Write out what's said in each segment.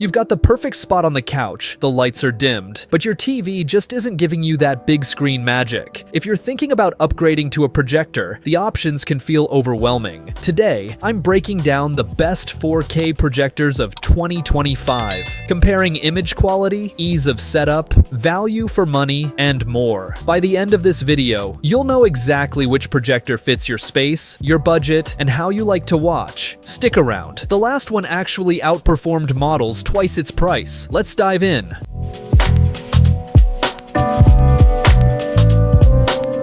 You've got the perfect spot on the couch, the lights are dimmed, but your TV just isn't giving you that big screen magic. If you're thinking about upgrading to a projector, the options can feel overwhelming. Today, I'm breaking down the best 4K projectors of 2025, comparing image quality, ease of setup, value for money, and more. By the end of this video, you'll know exactly which projector fits your space, your budget, and how you like to watch. Stick around. The last one actually outperformed models twice its price. Let's dive in.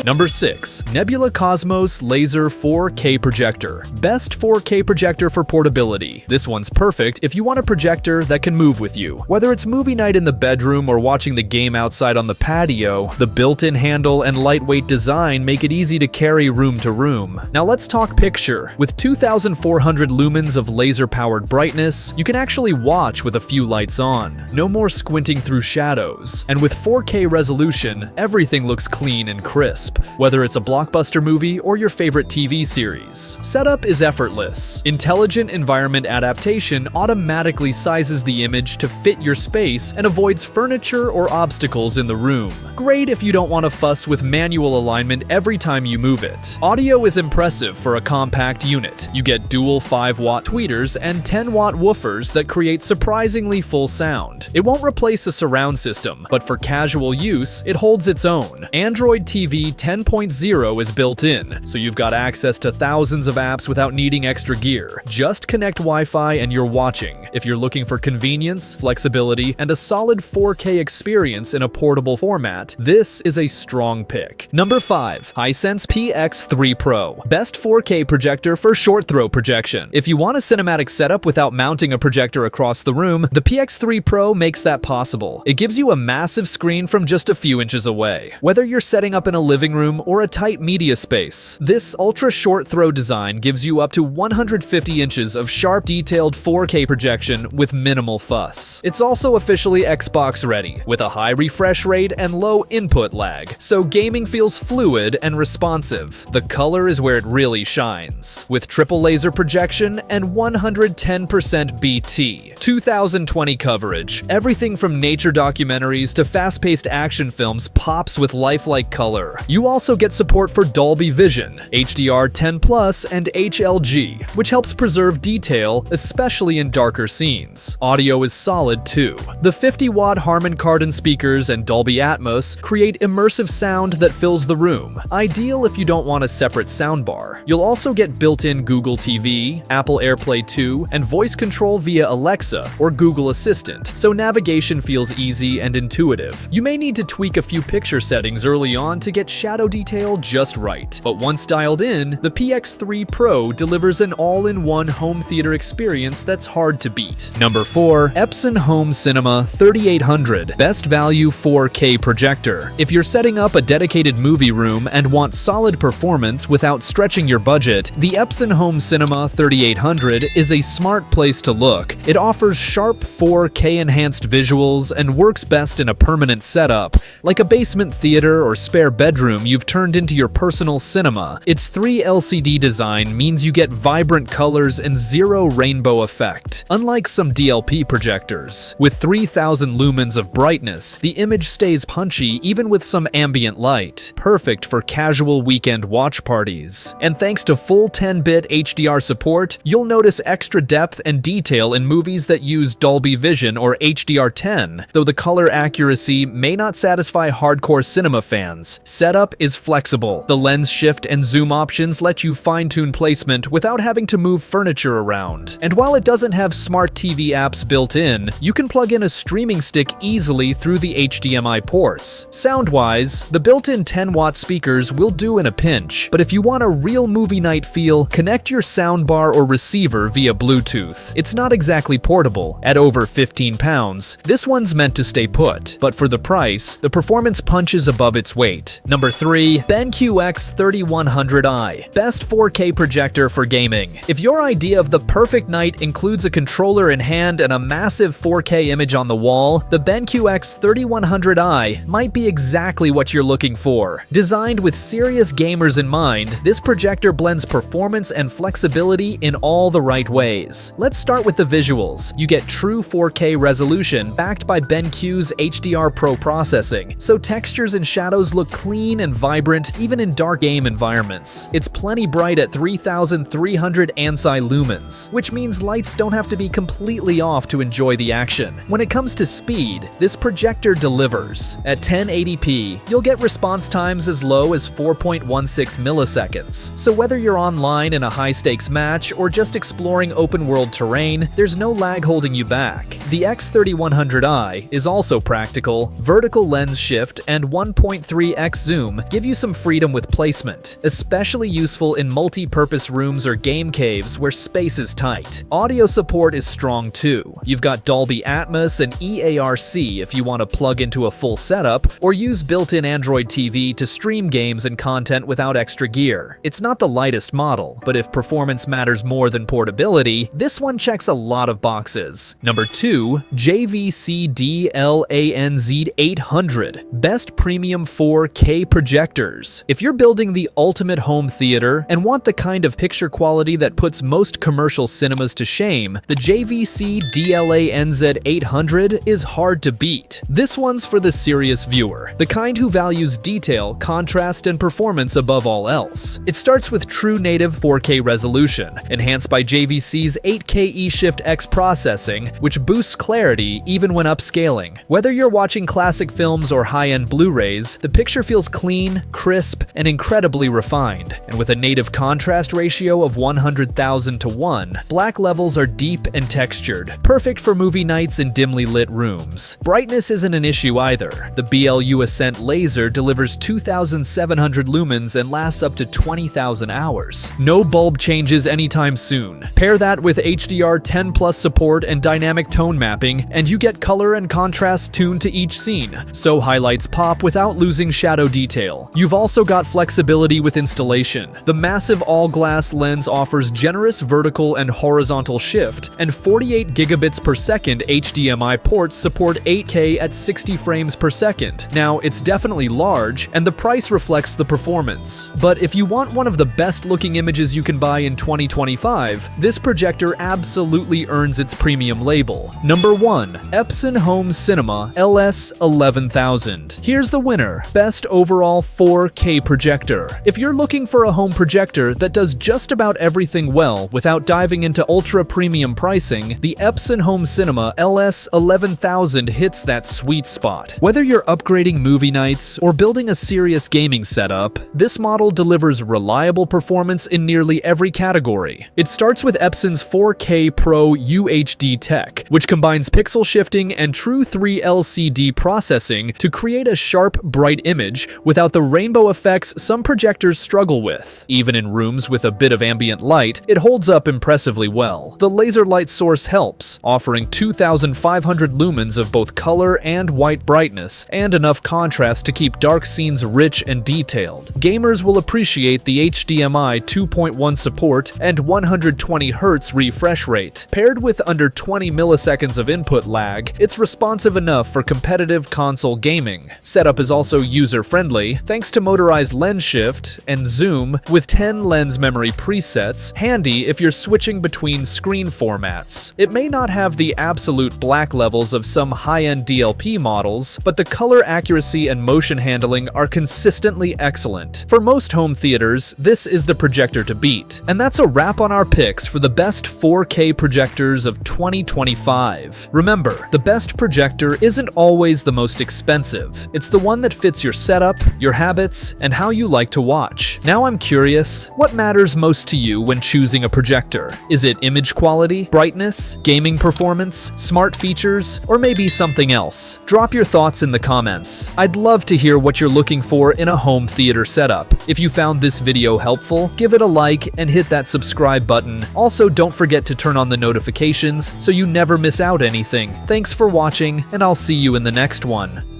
Number 6. Nebula Cosmos Laser 4K Projector. Best 4K projector for portability. This one's perfect if you want a projector that can move with you. Whether it's movie night in the bedroom or watching the game outside on the patio, the built-in handle and lightweight design make it easy to carry room to room. Now let's talk picture. With 2,400 lumens of laser-powered brightness, you can actually watch with a few lights on. No more squinting through shadows. And with 4K resolution, everything looks clean and crisp. Whether it's a blockbuster movie or your favorite TV series. Setup is effortless. Intelligent environment adaptation automatically sizes the image to fit your space and avoids furniture or obstacles in the room. Great if you don't want to fuss with manual alignment every time you move it. Audio is impressive for a compact unit. You get dual 5-watt tweeters and 10-watt woofers that create surprisingly full sound. It won't replace a surround system, but for casual use, it holds its own. Android TV 10.0 is built in, so you've got access to thousands of apps without needing extra gear. Just connect Wi-Fi and you're watching. If you're looking for convenience, flexibility, and a solid 4K experience in a portable format, this is a strong pick. Number 5. Hisense PX3 Pro. Best 4K projector for short throw projection. If you want a cinematic setup without mounting a projector across the room, the PX3 Pro makes that possible. It gives you a massive screen from just a few inches away. Whether you're setting up in a living room or a tight media space, this ultra short throw design gives you up to 150 inches of sharp detailed 4K projection with minimal fuss. It's also officially Xbox ready, with a high refresh rate and low input lag, so gaming feels fluid and responsive. The color is where it really shines, with triple laser projection and 110% BT. 2020 coverage. Everything from nature documentaries to fast-paced action films pops with lifelike color. You also get support for Dolby Vision, HDR10+, and HLG, which helps preserve detail, especially in darker scenes. Audio is solid too. The 50-watt Harman Kardon speakers and Dolby Atmos create immersive sound that fills the room, ideal if you don't want a separate soundbar. You'll also get built-in Google TV, Apple AirPlay 2, and voice control via Alexa or Google Assistant, so navigation feels easy and intuitive. You may need to tweak a few picture settings early on to get shadow detail just right, but once dialed in, the PX3 Pro delivers an all-in-one home theater experience that's hard to beat. Number 4. Epson Home Cinema 3800 Best Value 4K Projector. If you're setting up a dedicated movie room and want solid performance without stretching your budget, the Epson Home Cinema 3800 is a smart place to look. It offers sharp 4K enhanced visuals and works best in a permanent setup, like a basement theater or spare bedroom you've turned into your personal cinema. Its 3 LCD design means you get vibrant colors and zero rainbow effect. Unlike some DLP projectors, with 3,000 lumens of brightness, the image stays punchy even with some ambient light. Perfect for casual weekend watch parties. And thanks to full 10-bit HDR support, you'll notice extra depth and detail in movies that use Dolby Vision or HDR10, though the color accuracy may not satisfy hardcore cinema fans. Setup is flexible. The lens shift and zoom options let you fine-tune placement without having to move furniture around. And while it doesn't have smart TV apps built in, you can plug in a streaming stick easily through the HDMI ports. Sound-wise, the built-in 10-watt speakers will do in a pinch, but if you want a real movie night feel, connect your soundbar or receiver via Bluetooth. It's not exactly portable. At over 15 pounds, this one's meant to stay put, but for the price, the performance punches above its weight. Number 3. BenQ X3100i. Best 4K projector for gaming. If your idea of the perfect night includes a controller in hand and a massive 4K image on the wall, the BenQ X3100i might be exactly what you're looking for. Designed with serious gamers in mind, this projector blends performance and flexibility in all the right ways. Let's start with the visuals. You get true 4K resolution backed by BenQ's HDR Pro processing, so textures and shadows look clean and vibrant even in dark game environments. It's plenty bright at 3,300 ANSI lumens, which means lights don't have to be completely off to enjoy the action. When it comes to speed, this projector delivers. At 1080p, you'll get response times as low as 4.16 milliseconds. So whether you're online in a high-stakes match or just exploring open-world terrain, there's no lag holding you back. The X3100i is also practical. Vertical lens shift and 1.3x zoom give you some freedom with placement, especially useful in multi-purpose rooms or game caves where space is tight. Audio support is strong too. You've got Dolby Atmos and EARC if you want to plug into a full setup, or use built-in Android TV to stream games and content without extra gear. It's not the lightest model, but if performance matters more than portability, this one checks a lot of boxes. Number 2. JVC DLANZ 800. Best premium 4K projectors. If you're building the ultimate home theater and want the kind of picture quality that puts most commercial cinemas to shame, the JVC DLANZ 800 is hard to beat. This one's for the serious viewer, the kind who values detail, contrast, and performance above all else. It starts with true native 4K resolution, enhanced by JVC's 8K eShift-X processing, which boosts clarity even when upscaling. Whether you're watching classic films or high-end Blu-rays, the picture feels clean, crisp, and incredibly refined. And with a native contrast ratio of 100,000 to 1, black levels are deep and textured, perfect for movie nights in dimly lit rooms. Brightness isn't an issue either. The BLU Ascent laser delivers 2,700 lumens and lasts up to 20,000 hours. No bulb changes anytime soon. Pair that with HDR10+ support and dynamic tone mapping, and you get color and contrast tuned to each scene, so highlights pop without losing shadow detail. You've also got flexibility with installation. The massive all-glass lens offers generous vertical and horizontal shift, and 48 gigabits per second HDMI ports support 8K at 60 frames per second. Now, it's definitely large, and the price reflects the performance. But if you want one of the best-looking images you can buy in 2025, this projector absolutely earns its premium label. Number 1. Epson Home Cinema LS11000. Here's the winner, best overall 4K projector. If you're looking for a home projector that does just about everything well without diving into ultra-premium pricing, the Epson Home Cinema LS11000 hits that sweet spot. Whether you're upgrading movie nights or building a serious gaming setup, this model delivers reliable performance in nearly every category. It starts with Epson's 4K PRO-UHD tech, which combines pixel shifting and true 3 LCD processing to create a sharp, bright image without the rainbow effects some projectors struggle with. Even in rooms with a bit of ambient light, it holds up impressively well. The laser light source helps, offering 2,500 lumens of both color and white brightness, and enough contrast to keep dark scenes rich and detailed. Gamers will appreciate the HDMI 2.1 support and 120Hz refresh rate. Paired with under 20 milliseconds of input lag, it's responsive enough for competitive console gaming. Setup is also user-friendly, thanks to motorized lens shift and zoom with 10 lens memory presets, handy if you're switching between screen formats. It may not have the absolute black levels of some high-end DLP models, but the color accuracy and motion handling are consistently excellent. For most home theaters, this is the projector to beat. And that's a wrap on our picks for the best 4K projectors of 2025. Remember, the best projector isn't always the most expensive. It's the one that fits your setup, your habits, and how you like to watch. Now I'm curious, what matters most to you when choosing a projector? Is it image quality, brightness, gaming performance, smart features, or maybe something else? Drop your thoughts in the comments. I'd love to hear what you're looking for in a home theater setup. If you found this video helpful, give it a like and hit that subscribe button. Also, don't forget to turn on the notifications so you never miss out anything. Thanks for watching, and I'll see you in the next one.